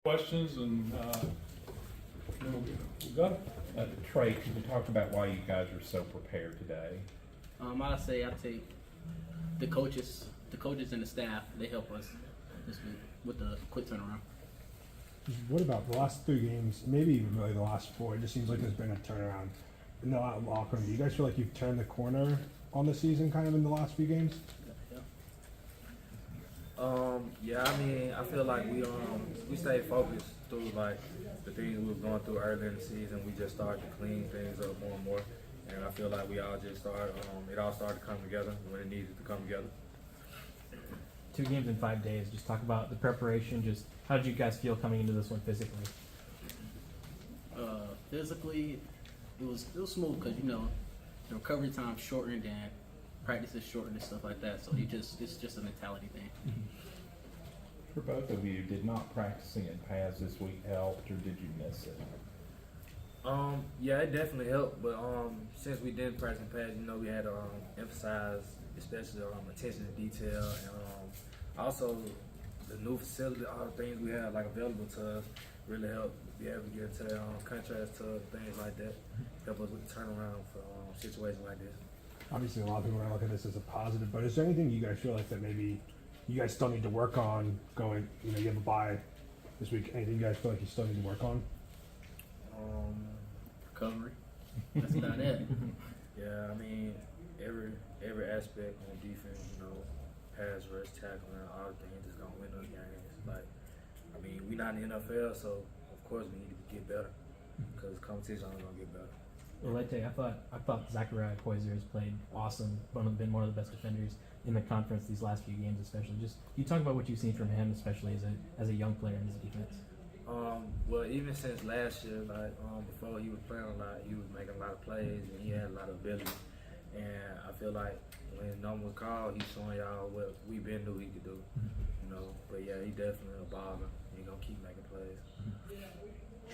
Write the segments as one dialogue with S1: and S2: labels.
S1: questions and we got it.
S2: Trey, could you talk about why you guys are so prepared today?
S3: I say I take the coaches and the staff. They help us this week with the quick turnaround.
S4: What about the last 3 games, maybe even really the last 4? It just seems like there's been a turnaround in the locker room. Do you guys feel like you've turned the corner on the season kind of in the last few games?
S5: Yeah, I mean, I feel like we stayed focused through like the things we were going through earlier in the season. We just started to clean things up more and more, and I feel like we all just started. It all started to come together when it needed to come together.
S6: 2 games in 5 days. Just talk about the preparation. Just how did you guys feel coming into this one physically?
S3: Physically, it was smooth because the recovery time shortened and practice is shortened and stuff like that. So it's just a mentality thing.
S2: For both of you, did not practicing in pads this week help, or did you miss it?
S5: Yeah, it definitely helped, but since we didn't practice in pads, we had to emphasize especially attention to detail and also the new facility, all the things we have like available to us really help be able to get to contrast to things like that, help us with the turnaround for situations like this.
S4: Obviously, a lot of people are going to look at this as a positive, but is there anything you guys feel like that maybe you guys still need to work on going, you have a bye this week, anything you guys feel like you still need to work on?
S3: Recovery. That's about it.
S5: Yeah, I mean, every aspect on defense, pass rush, tackling, all the things that's gonna win those games. Like, I mean, we not in the NFL, so of course we need to get better because competition only gonna get better.
S6: Well, I thought Zachariah Poyser has played awesome. Been one of the best defenders in the conference these last few games, especially. Just you talk about what you've seen from him, especially as a young player in his defense.
S5: Well, even since last year, like before he was playing a lot, he was making a lot of plays and he had a lot of ability. And I feel like when his number was called, he's showing y'all what we been knew he could do. But yeah, he definitely a baller. He gonna keep making plays.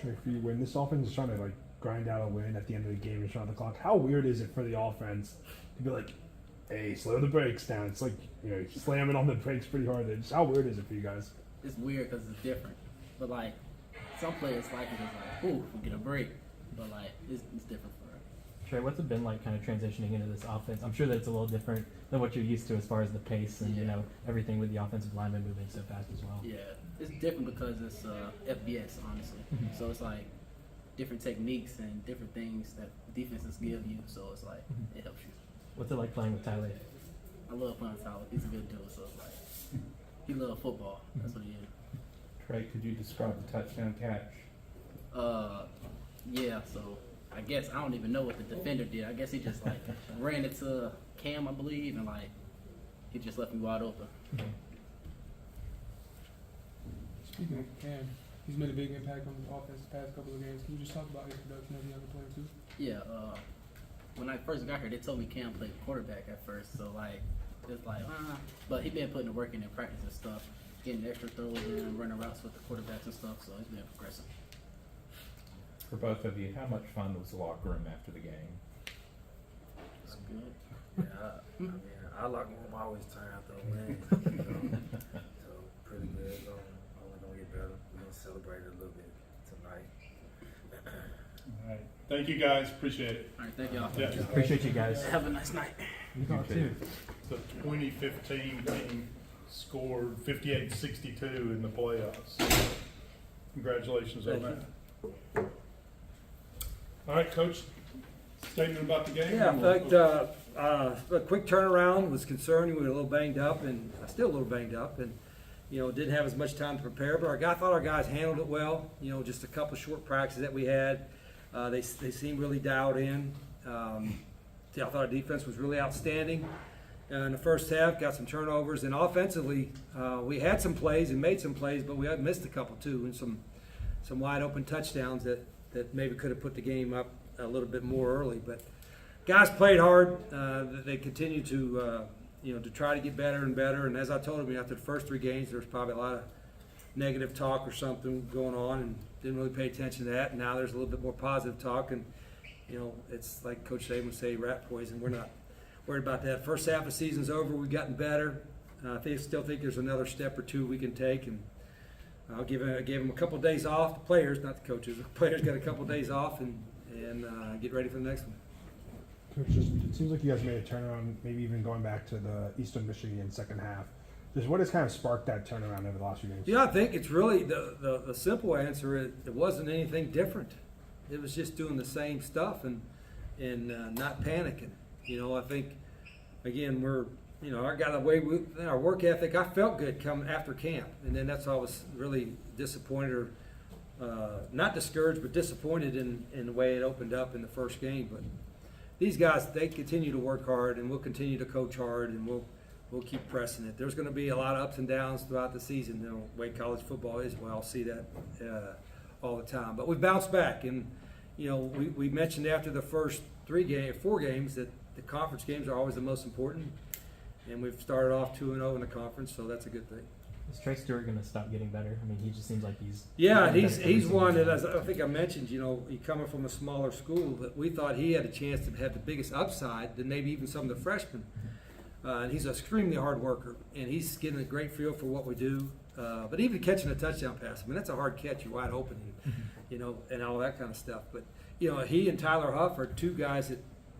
S4: Trey, for you, when this offense is trying to like grind out a win at the end of the game and shot the clock, how weird is it for the offense to be like, hey, slow the brakes down? It's like, slamming on the brakes pretty hard. Just how weird is it for you guys?
S3: It's weird because it's different. But like some players like it, it's like, ooh, we get a break. But like it's different for us.
S6: Trey, what's it been like kind of transitioning into this offense? I'm sure that it's a little different than what you're used to as far as the pace and everything with the offensive linemen moving so fast as well.
S3: Yeah, it's different because it's FBS, honestly. So it's like different techniques and different things that defenses give you. So it's like it helps you.
S6: What's it like playing with Tyler?
S3: I love playing with Tyler. He's a good dude. So it's like he loves football. That's what he is.
S2: Trey, could you describe the touchdown catch?
S3: Yeah. So I guess I don't even know what the defender did. I guess he just like ran it to Cam, I believe, and like he just left me wide open.
S7: Speaking of Cam, he's made a big impact on the offense the past couple of games. Can you just talk about his production as a younger player too?
S3: Yeah. When I first got here, they told me Cam played quarterback at first. So like it's like, but he been putting the work in practice and stuff, getting extra throws and running routes with the quarterbacks and stuff. So he's been progressive.
S2: For both of you, how much fun was the locker room after the game?
S3: It's good.
S5: Yeah, I mean, our locker room always turn out to win. So pretty good. Only gonna get better. We're gonna celebrate it a little bit tonight.
S1: All right. Thank you guys. Appreciate it.
S3: All right, thank y'all.
S1: Yeah.
S6: Appreciate you guys.
S3: Have a nice night.
S6: You too.
S1: The 2015 team scored 58-62 in the playoffs. Congratulations on that. All right, Coach. Statement about the game.
S8: Yeah, in fact, a quick turnaround. Was concerned. We were a little banged up, and still a little banged up, and didn't have as much time to prepare. But I thought our guys handled it well. Just a couple of short practices that we had. They seemed really dialed in. I thought our defense was really outstanding in the first half. Got some turnovers, and offensively, we had some plays and made some plays, but we had missed a couple too, and some wide open touchdowns that maybe could have put the game up a little bit more early. But guys played hard. They continue to try to get better and better. And as I told them, after the first 3 games, there was probably a lot of negative talk or something going on, and didn't really pay attention to that. And now there's a little bit more positive talk, and it's like Coach Saban would say, rat poison. We're not worried about that. First half of the season's over. We've gotten better. I still think there's another step or two we can take, and I gave him a couple of days off. The players, not the coaches. The players got a couple of days off and get ready for the next one.
S4: Coach, just, it seems like you guys made a turnaround, maybe even going back to the Eastern Michigan second half. Just what has kind of sparked that turnaround over the last few games?
S8: Yeah, I think it's really the simple answer is it wasn't anything different. It was just doing the same stuff and not panicking. You know, I think again I got away with our work ethic. I felt good coming after camp, and then that's why I was really disappointed or not discouraged, but disappointed in the way it opened up in the first game. But these guys, they continue to work hard, and we'll continue to coach hard, and we'll keep pressing it. There's going to be a lot of ups and downs throughout the season. You know, the way college football is, well, I'll see that all the time. But we bounced back, and you know, we mentioned after the first 4 games that the conference games are always the most important, and we've started off 2-0 in the conference, so that's a good thing.
S6: Is Trey Stewart going to stop getting better? I mean, he just seems like he's
S8: he's one that, as I think I mentioned, you know, he coming from a smaller school, but we thought he had a chance to have the biggest upside than maybe even some of the freshmen. And he's an extremely hard worker, and he's getting a great feel for what we do. But even catching a touchdown pass, I mean, that's a hard catch. You're wide open, you know, and all that kind of stuff. But you know, he and Tyler Huff are 2 guys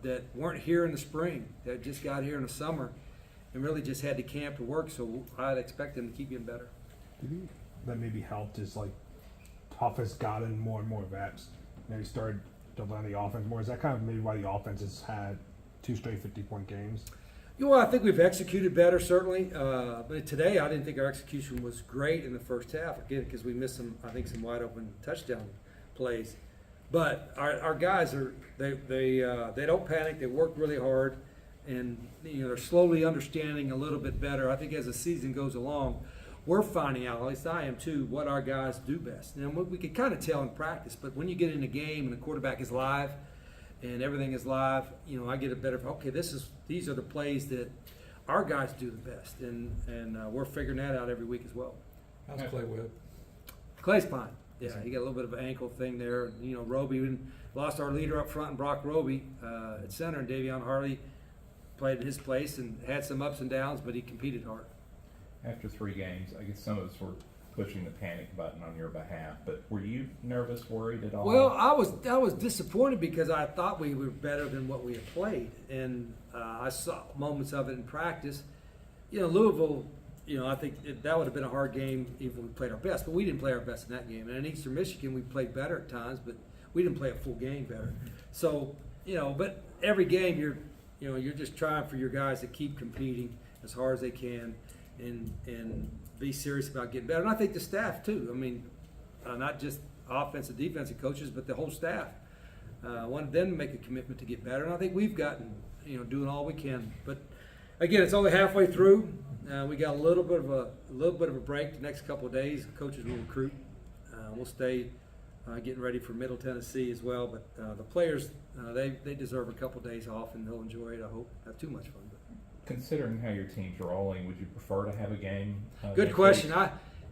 S8: that weren't here in the spring, that just got here in the summer, and really just had to camp to work. So I'd expect them to keep getting better.
S4: Do you think that maybe helped is like Huff has gotten more and more reps? You know, he started to learn the offense more. Is that kind of maybe why the offense has had 2 straight 50-point games?
S8: You know, I think we've executed better, certainly. But today, I didn't think our execution was great in the first half, again, because we missed some wide open touchdown plays. But our guys they don't panic. They work really hard, and you know, they're slowly understanding a little bit better. I think as the season goes along, we're finding out, at least I am too, what our guys do best. And we can kind of tell in practice, but when you get in a game and the quarterback is live and everything is live, you know, I get a better, okay, these are the plays that our guys do the best, and we're figuring that out every week as well.
S7: How's Clay Webb?
S8: Clay's fine. Yeah, he got a little bit of an ankle thing there. You know, Roby, we lost our leader up front, and Brock Roby at center, and Davion Harley played in his place and had some ups and downs, but he competed hard.
S2: After 3 games, I guess some of us were pushing the panic button on your behalf, but were you nervous, worried at all?
S8: Well, I was disappointed because I thought we were better than what we had played, and I saw moments of it in practice. You know, Louisville, you know, I think that would have been a hard game even if we played our best, but we didn't play our best in that game. And in Eastern Michigan, we played better at times, but we didn't play a full game better. So, you know, but every game you're just trying for your guys to keep competing as hard as they can and be serious about getting better. And I think the staff too. I mean, not just offensive, defensive coaches, but the whole staff wanted them to make a commitment to get better. And I think we've gotten, you know, doing all we can. But again, it's only halfway through. We got a little bit of a break the next couple of days. Coaches will recruit. We'll stay getting ready for Middle Tennessee as well. But the players, they deserve a couple of days off, and they'll enjoy it. I hope. Have too much fun. But.
S2: Considering how your team's rolling, would you prefer to have a game?
S8: Good question.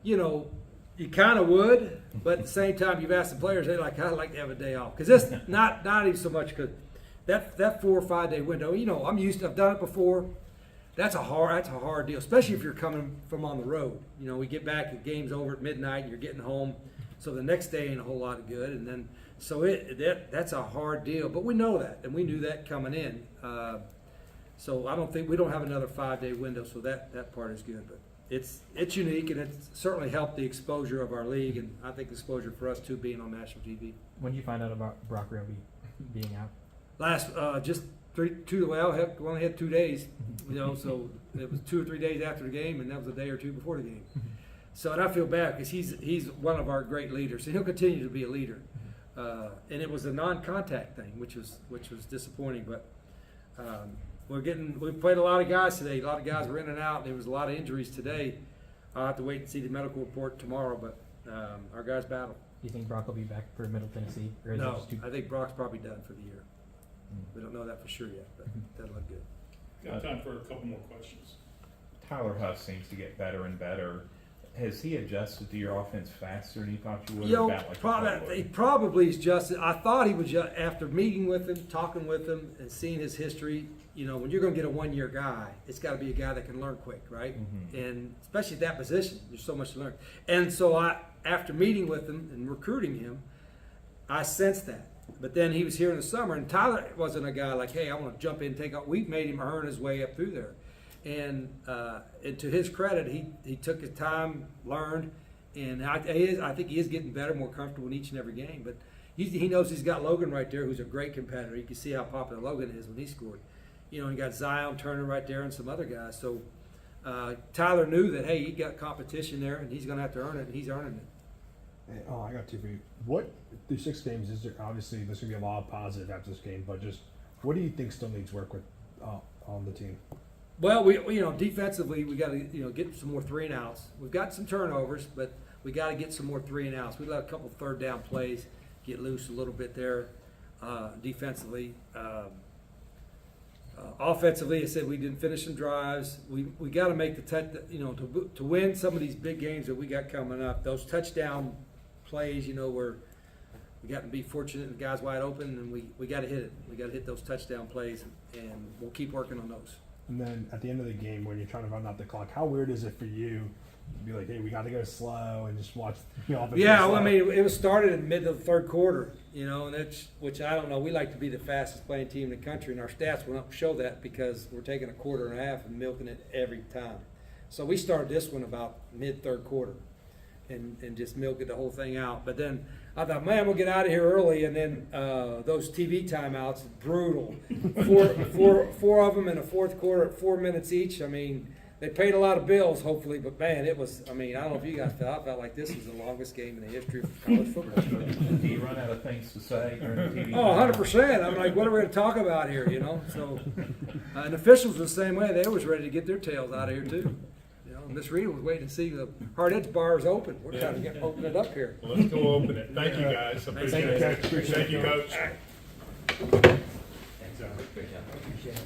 S8: You kind of would, but at the same time, you've asked the players, I'd like to have a day off, because that's not even so much because that 4 or 5 day window. You know, I've done it before. That's a hard deal, especially if you're coming from on the road. You know, we get back, the game's over at midnight, and you're getting home, so the next day ain't a whole lot of good, and then so that's a hard deal. But we know that, and we knew that coming in. So I don't think we don't have another 5 day window, so that part is good. But it's unique, and it's certainly helped the exposure of our league, and I think exposure for us too, being on national TV.
S6: When did you find out about Brock Roby being out?
S8: We only had 2 days, you know, so it was 2 or 3 days after the game, and that was a day or 2 before the game. So, and I feel bad because he's one of our great leaders, and he'll continue to be a leader. And it was a non-contact thing, which was disappointing, but. We played a lot of guys today. A lot of guys were in and out. There was a lot of injuries today. I'll have to wait and see the medical report tomorrow, but our guys battle.
S6: Do you think Brock will be back for Middle Tennessee? Or is it
S8: No,
S6: just
S8: I think Brock's probably done for the year. We don't know that for sure yet, but that'll look good.
S1: Got time for a couple more questions.
S2: Tyler Huff seems to get better and better. Has he adjusted to your offense faster than you thought you would?
S8: You know,
S2: about like you thought
S8: he
S2: he would?
S8: probably is just. I thought he was after meeting with him, talking with him, and seeing his history. You know, when you're going to get a 1 year guy, it's got to be a guy that can learn quick, right?
S2: Mhm.
S8: And especially at that position, there's so much to learn. And so after meeting with him and recruiting him, I sensed that. But then he was here in the summer, and Tyler wasn't a guy like, hey, I want to jump in and take off. We made him earn his way up through there. And to his credit, he took his time, learned, and I think he is getting better, more comfortable in each and every game. But he knows he's got Logan right there, who's a great competitor. You can see how popular Logan is when he scored. You know, and you got Zion Turner right there and some other guys. So Tyler knew that, hey, he got competition there, and he's going to have to earn it, and he's earning it.
S4: And, I got two for you. What through 6 games is there? Obviously, there's gonna be a lot of positive after this game, but just what do you think still needs work with on the team?
S8: Well, we defensively we got to get some more 3 and outs. We've got some turnovers, but we got to get some more 3 and outs. We let a couple third down plays get loose a little bit there defensively. Offensively, I said we didn't finish some drives. We got to make to win some of these big games that we got coming up. Those touchdown plays, where we got to be fortunate and the guy's wide open, and we got to hit it. We got to hit those touchdown plays, and we'll keep working on those.
S4: And then at the end of the game, when you're trying to run out the clock, how weird is it for you to be like, hey, we got to go slow and just watch the offense?
S8: Yeah, well, I mean, it was started in mid of the third quarter, and which I don't know. We like to be the fastest playing team in the country, and our stats will not show that because we're taking a quarter and a half and milking it every time. So we started this one about mid third quarter, and just milking the whole thing out. But then I thought, man, we'll get out of here early, and then those TV timeouts, brutal. Four of them in the fourth quarter at 4 minutes each. I mean, they paid a lot of bills, hopefully, but man, it was. I mean, I don't know if you guys felt. I felt like this was the longest game in the history of college football.
S2: Do you run out of things to say during the TV?
S8: Oh, 100%. I'm like, what are we going to talk about here? So, and officials were the same way. They was ready to get their tails out of here too. Miss Rita was waiting to see the hard edge bars open. We're trying to open it up here.
S1: Let's go open it. Thank you, guys. Appreciate it. Thank you, Coach.
S8: Thanks,
S1: Thanks, Alex.